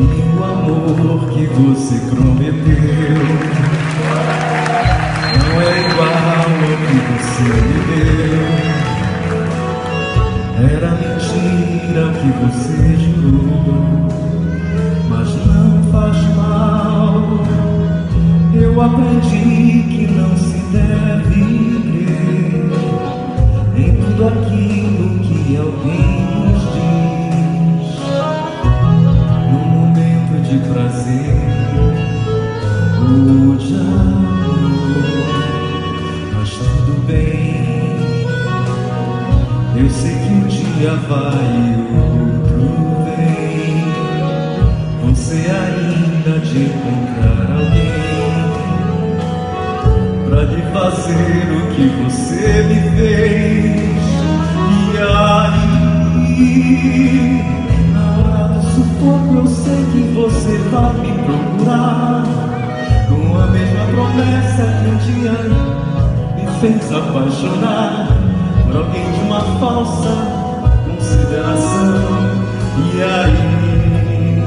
E o amor que você prometeu não é igual ao que você me deu. Era mentira o que você jurou, mas não faz mal. Eu aprendi que não se deve crer em tudo aquilo que alguém nos diz. No momento de prazer ou de amor, mas tudo bem. Eu sei que um dia vai e outro vem. Você ainda de encontrar alguém pra lhe fazer o que você me fez. E aí, na hora do sufoco, eu sei que você vai me procurar com a mesma promessa que um dia me fez apaixonar por alguém de uma falsa consideração. E aí,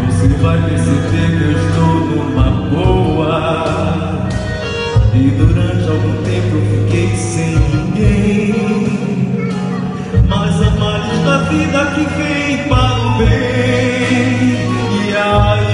você vai perceber que eu estou numa boa. E durante algum tempo eu fiquei sem ninguém, mas há males da vida que vem para o bem. E aí